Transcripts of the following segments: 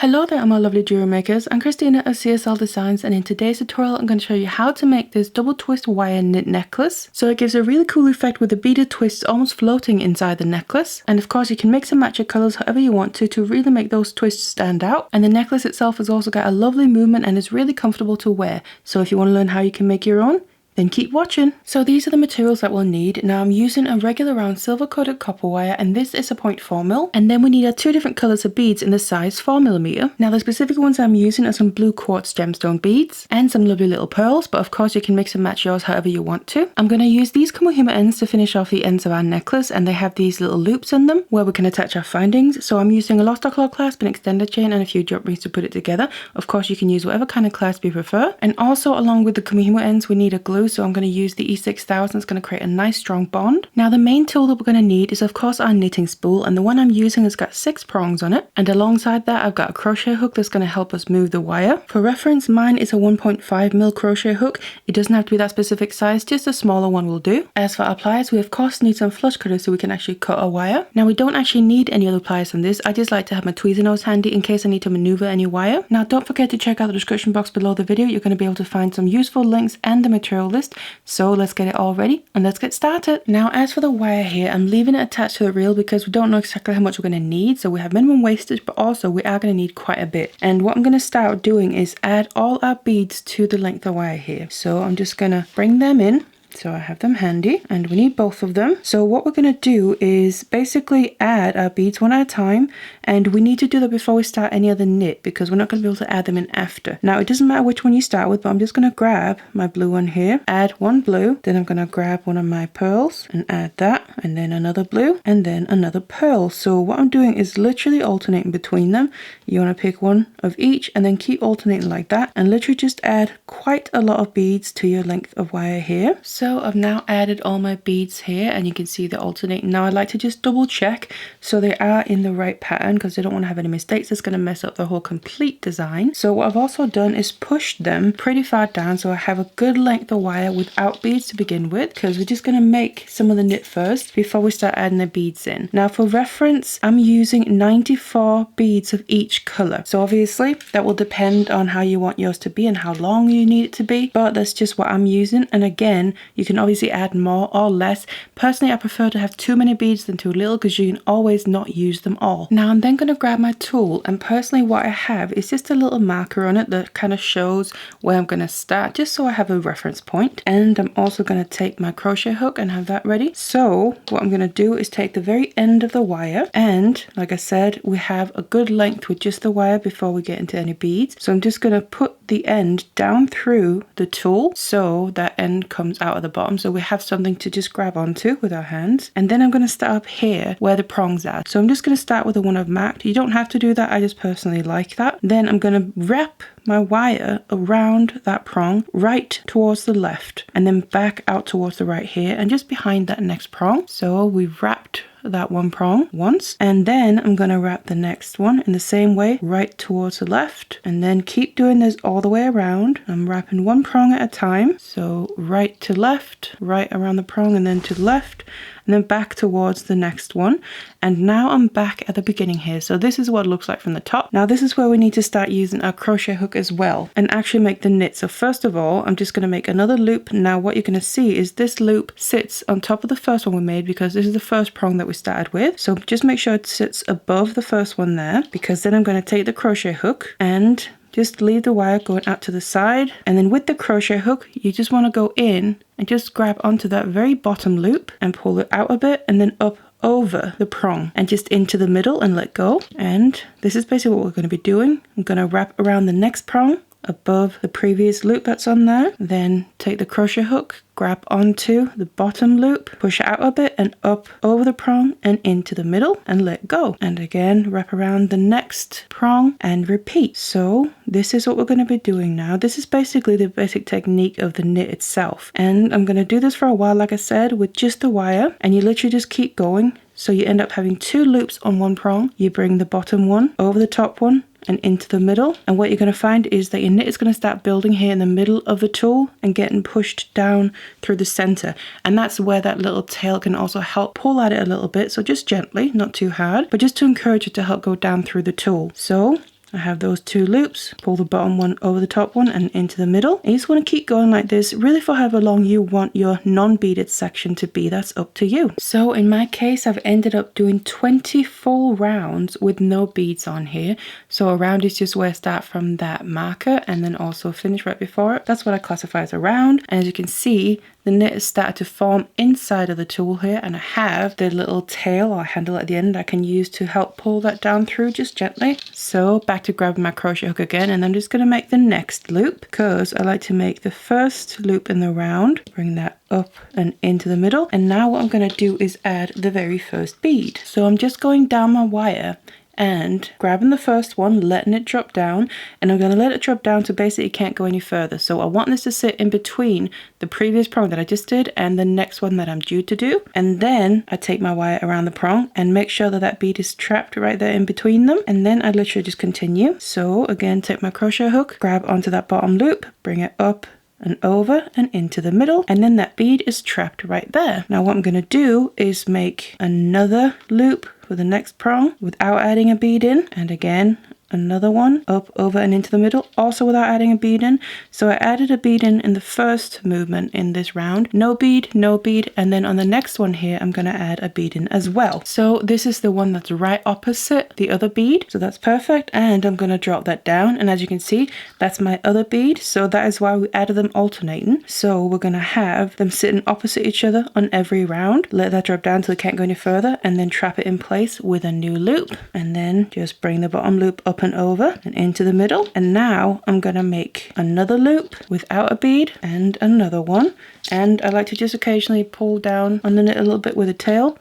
Hello there, my lovely jewelry makers. I'm Christina of CSLdesigns, and in today's tutorial I'm going to show you how to make this double twist wire knit necklace. So it gives a really cool effect with the beaded twists almost floating inside the necklace. And of course you can mix and match your colours however you want to really make those twists stand out. And the necklace itself has also got a lovely movement and is really comfortable to wear. So if you want to learn how you can make your own, then keep watching. So these are the materials that we'll need. Now I'm using a regular round silver coated copper wire, and this is a 0.4 mil. And then we need our two different colours of beads in the size 4mm. Now the specific ones I'm using are some blue quartz gemstone beads and some lovely little pearls, but of course you can mix and match yours however you want to. I'm going to use these kumihimo ends to finish off the ends of our necklace, and they have these little loops in them where we can attach our findings. So I'm using a lost or claw clasp, an extender chain and a few jump rings to put it together. Of course you can use whatever kind of clasp you prefer. And also along with the kumihimo ends we need a glue, so I'm going to use the E6000. It's going to create a nice strong bond. Now the main tool that we're going to need is of course our knitting spool, and the one I'm using has got 6 prongs on it, and alongside that I've got a crochet hook that's going to help us move the wire. For reference, mine is a 1.5 mil crochet hook. It doesn't have to be that specific size, just a smaller one will do. As for our pliers, we of course need some flush cutters so we can actually cut our wire. Now we don't actually need any other pliers than this. I just like to have my tweezer nose handy in case I need to maneuver any wire. Now don't forget to check out the description box below the video. You're going to be able to find some useful links and the material list. So let's get it all ready and let's get started. Now as for the wire here, I'm leaving it attached to the reel because we don't know exactly how much we're going to need. So we have minimum wastage, but also we are going to need quite a bit. And what I'm going to start doing is add all our beads to the length of wire here. So I'm just going to bring them in. So I have them handy, and we need both of them. So what we're going to do is basically add our beads one at a time, and we need to do that before we start any other knit because we're not going to be able to add them in after. Now it doesn't matter which one you start with, but I'm just going to grab my blue one here, add one blue, then I'm going to grab one of my pearls and add that, and then another blue, and then another pearl. So what I'm doing is literally alternating between them. You want to pick one of each and then keep alternating like that, and literally just add quite a lot of beads to your length of wire here. So I've now added all my beads here, and you can see they're alternating. Now I'd like to just double check so they are in the right pattern because I don't want to have any mistakes. That's going to mess up the whole complete design. So what I've also done is pushed them pretty far down so I have a good length of wire without beads to begin with, because we're just going to make some of the knit first before we start adding the beads in. Now for reference, I'm using 94 beads of each color. So obviously that will depend on how you want yours to be and how long you need it to be, but that's just what I'm using. And again, you can obviously add more or less. Personally, I prefer to have too many beads than too little because you can always not use them all. Now I'm then going to grab my tool, and personally what I have is just a little marker on it that kind of shows where I'm going to start, just so I have a reference point. And I'm also going to take my crochet hook and have that ready. So what I'm going to do is take the very end of the wire, and like I said, we have a good length with just the wire before we get into any beads. So I'm just going to put the end down through the tool so that end comes out of the bottom, so we have something to just grab onto with our hands. And then I'm going to start up here where the prongs are. So I'm just going to start with the one I've marked. You don't have to do that, I just personally like that. Then I'm going to wrap my wire around that prong right towards the left, and then back out towards the right here and just behind that next prong. So we've wrapped that one prong once, and then I'm going to wrap the next one in the same way right towards the left, and then keep doing this all the way around. I'm wrapping one prong at a time, so right to left, right around the prong, and then to the left, and then back towards the next one. And now I'm back at the beginning here. So this is what it looks like from the top. Now this is where we need to start using our crochet hook as well and actually make the knit. So first of all, I'm just going to make another loop. Now what you're going to see is this loop sits on top of the first one we made because this is the first prong that we started with. So just make sure it sits above the first one there, because then I'm going to take the crochet hook and just leave the wire going out to the side, and then with the crochet hook you just want to go in and just grab onto that very bottom loop and pull it out a bit, and then up over the prong and just into the middle and let go. And this is basically what we're going to be doing. I'm going to wrap around the next prong above the previous loop that's on there, then take the crochet hook, grab onto the bottom loop, push it out a bit and up over the prong and into the middle and let go. And again, wrap around the next prong and repeat. So this is what we're going to be doing now. This is basically the basic technique of the knit itself. And I'm going to do this for a while, like I said, with just the wire, and you literally just keep going. So you end up having 2 loops on one prong. You bring the bottom one over the top one and into the middle, and what you're going to find is that your knit is going to start building here in the middle of the tool and getting pushed down through the center, and that's where that little tail can also help pull at it a little bit. So just gently, not too hard, but just to encourage it to help go down through the tool. So I have those 2 loops, pull the bottom one over the top one and into the middle. And you just want to keep going like this, really for however long you want your non-beaded section to be. That's up to you. So in my case, I've ended up doing 20 full rounds with no beads on here. So a round is just where I start from that marker and then also finish right before it. That's what I classify as a round. And as you can see, the knit has started to form inside of the tool here, and I have the little tail or handle at the end I can use to help pull that down through just gently. So back to grabbing my crochet hook again, and I'm just going to make the next loop because I like to make the first loop in the round, bring that up and into the middle. And now what I'm going to do is add the very first bead. So I'm just going down my wire and grabbing the first one, letting it drop down, and I'm going to let it drop down to basically it can't go any further. So I want this to sit in between the previous prong that I just did and the next one that I'm due to do. And then I take my wire around the prong and make sure that that bead is trapped right there in between them. And then I literally just continue. So again, take my crochet hook, grab onto that bottom loop, bring it up and over and into the middle, and then that bead is trapped right there. Now what I'm going to do is make another loop for the next prong without adding a bead in, and again another one up, over and into the middle, also without adding a bead in. So I added a bead in the first movement in this round, no bead, and then on the next one here I'm going to add a bead in as well. So this is the one that's right opposite the other bead, so that's perfect. And I'm going to drop that down, and as you can see, that's my other bead. So that is why we added them alternating. So we're going to have them sitting opposite each other on every round. Let that drop down till it can't go any further, and then trap it in place with a new loop, and then just bring the bottom loop up and over and into the middle. And now I'm going to make another loop without a bead and another one. And I like to just occasionally pull down on the knit a little bit with a tail,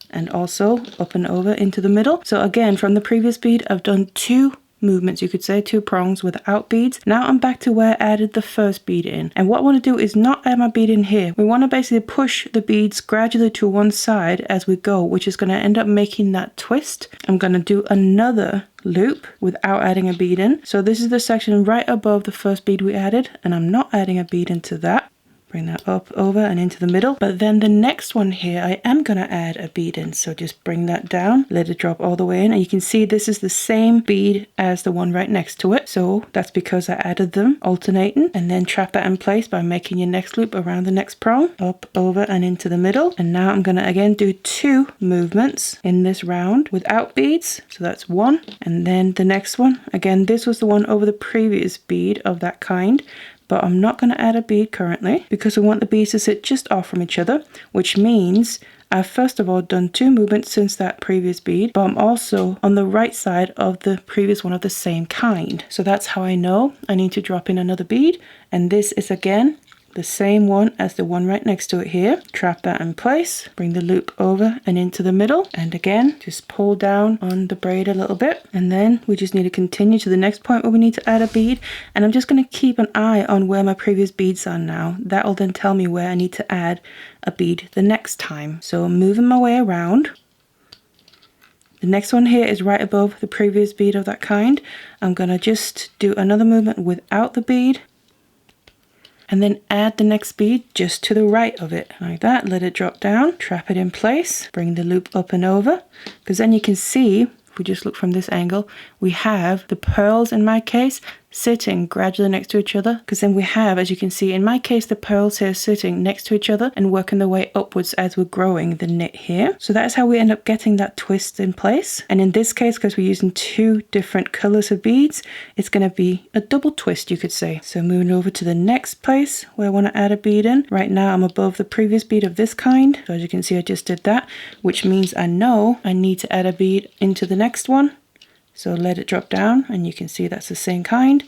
and also up and over into the middle. So again, from the previous bead, I've done 2 movements, you could say 2 prongs without beads. Now I'm back to where I added the first bead in, and what I want to do is not add my bead in here. We want to basically push the beads gradually to one side as we go, which is going to end up making that twist. I'm going to do another loop without adding a bead in. So this is the section right above the first bead we added, and I'm not adding a bead into that. Bring that up, over and into the middle. But then the next one here, I am going to add a bead in. So just bring that down, let it drop all the way in. And you can see this is the same bead as the one right next to it. So that's because I added them alternating, and then trap that in place by making your next loop around the next prong, up, over and into the middle. And now I'm going to again do 2 movements in this round without beads. So that's 1. And then the next one, again, this was the one over the previous bead of that kind. But I'm not going to add a bead currently because we want the beads to sit just off from each other, which means I've first of all done 2 movements since that previous bead, but I'm also on the right side of the previous one of the same kind. So that's how I know I need to drop in another bead. And this is again the same one as the one right next to it here. Trap that in place, bring the loop over and into the middle, and again just pull down on the braid a little bit, and then we just need to continue to the next point where we need to add a bead. And I'm just going to keep an eye on where my previous beads are now. That will then tell me where I need to add a bead the next time. So I'm moving my way around. The next one here is right above the previous bead of that kind. I'm going to just do another movement without the bead, and then add the next bead just to the right of it, like that. Let it drop down, trap it in place, bring the loop up and over, because then you can see, if we just look from this angle, we have the pearls in my case sitting gradually next to each other, because then we have, as you can see in my case, the pearls here sitting next to each other and working their way upwards as we're growing the knit here. So that's how we end up getting that twist in place. And in this case, because we're using 2 different colors of beads, it's going to be a double twist, you could say. So moving over to the next place where I want to add a bead in. Right now I'm above the previous bead of this kind, so as you can see I just did that, which means I know I need to add a bead into the next one. So let it drop down, and you can see that's the same kind.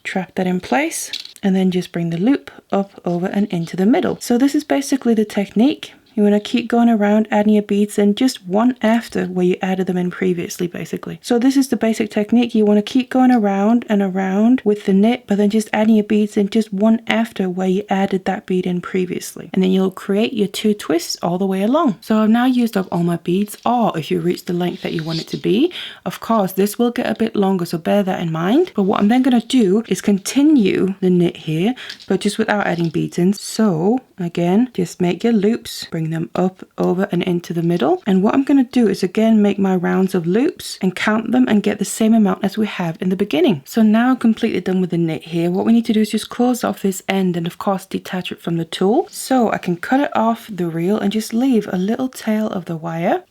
Trap that in place, and then just bring the loop up, over and into the middle. So this is basically the technique. You want to keep going around adding your beads in just one after where you added them in previously, basically. So this is the basic technique. You want to keep going around and around with the knit, but then just adding your beads in just one after where you added that bead in previously. And then you'll create your 2 twists all the way along. So I've now used up all my beads, or if you reach the length that you want it to be. Of course, this will get a bit longer, so bear that in mind. But what I'm then going to do is continue the knit here, but just without adding beads in. So again, just make your loops, bring bring them up, over and into the middle. And what I'm going to do is again make my rounds of loops and count them and get the same amount as we have in the beginning. So now I'm completely done with the knit here. What we need to do is just close off this end and of course detach it from the tool. So I can cut it off the reel and just leave a little tail of the wire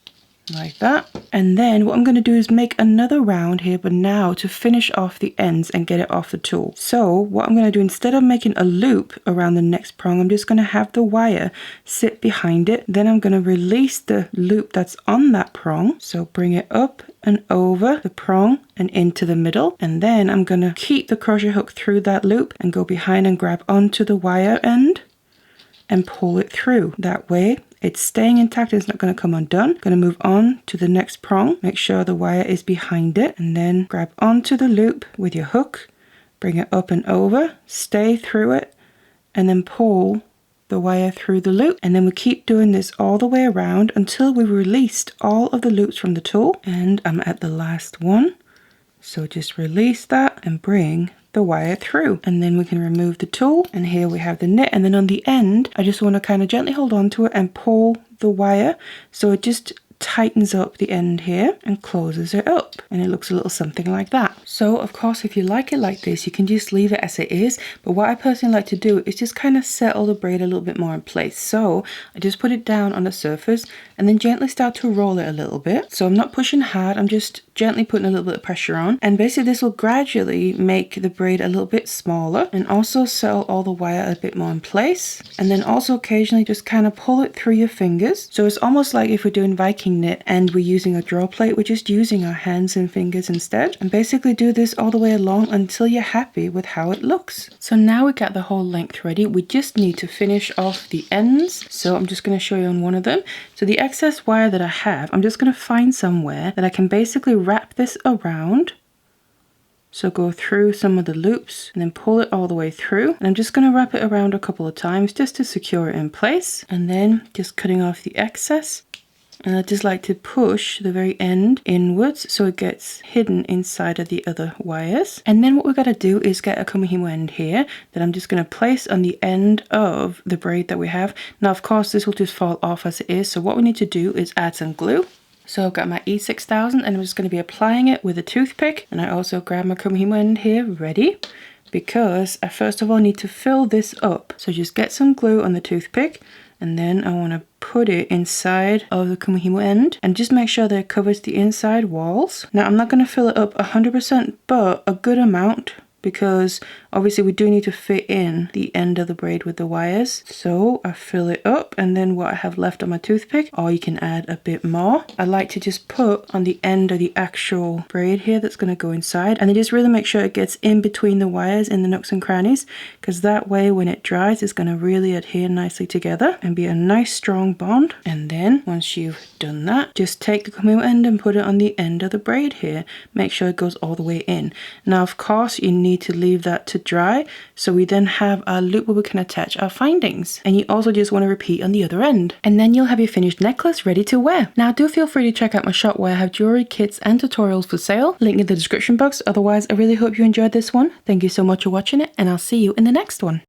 like that. And then what I'm going to do is make another round here, but now to finish off the ends and get it off the tool. So what I'm going to do, instead of making a loop around the next prong, I'm just going to have the wire sit behind it. Then I'm going to release the loop that's on that prong. So bring it up and over the prong and into the middle. And then I'm going to keep the crochet hook through that loop and go behind and grab onto the wire end and pull it through. That way it's staying intact, it's not going to come undone. Going to move on to the next prong, make sure the wire is behind it, and then grab onto the loop with your hook, bring it up and over, stay through it, and then pull the wire through the loop. And then we keep doing this all the way around until we've released all of the loops from the tool. And I'm at the last one, so just release that and bring the wire through, and then we can remove the tool. And here we have the knit, and then on the end I just want to kind of gently hold on to it and pull the wire so it just tightens up the end here and closes it up, and it looks a little something like that. So of course if you like it like this, you can just leave it as it is, but what I personally like to do is just kind of settle the braid a little bit more in place. So I just put it down on the surface and then gently start to roll it a little bit. So I'm not pushing hard, I'm just gently putting a little bit of pressure on, and basically this will gradually make the braid a little bit smaller and also settle all the wire a bit more in place. And then also occasionally just kind of pull it through your fingers. So it's almost like if we're doing Viking knit and we're using a draw plate, we're just using our hands and fingers instead, and basically do this all the way along until you're happy with how it looks. So now we got the whole length ready, we just need to finish off the ends. So I'm just going to show you on one of them. So the excess wire that I have, I'm just going to find somewhere that I can basically wrap this around. So go through some of the loops and then pull it all the way through, and I'm just going to wrap it around a couple of times just to secure it in place, and then just cutting off the excess. And I just like to push the very end inwards so it gets hidden inside of the other wires. And then what we've got to do is get a kumihimo end here that I'm just going to place on the end of the braid that we have. Now of course this will just fall off as it is, so what we need to do is add some glue. So I've got my E6000 and I'm just going to be applying it with a toothpick, and I also grab my kumihimo end here ready, because I first of all need to fill this up. So just get some glue on the toothpick, and then I want to put it inside of the kumihimo end and just make sure that it covers the inside walls. Now I'm not going to fill it up 100%, but a good amount, because obviously we do need to fit in the end of the braid with the wires. So I fill it up, and then what I have left on my toothpick, or you can add a bit more. I like to just put on the end of the actual braid here that's going to go inside, and then just really make sure it gets in between the wires in the nooks and crannies, because that way when it dries it's going to really adhere nicely together and be a nice strong bond. And then once you've done that, just take the kumihimo end and put it on the end of the braid here. Make sure it goes all the way in. Now of course you need to leave that to dry, so we then have our loop where we can attach our findings, and you also just want to repeat on the other end, and then you'll have your finished necklace ready to wear. Now do feel free to check out my shop where I have jewelry, kits and tutorials for sale, link in the description box. Otherwise I really hope you enjoyed this one. Thank you so much for watching it, and I'll see you in the next one.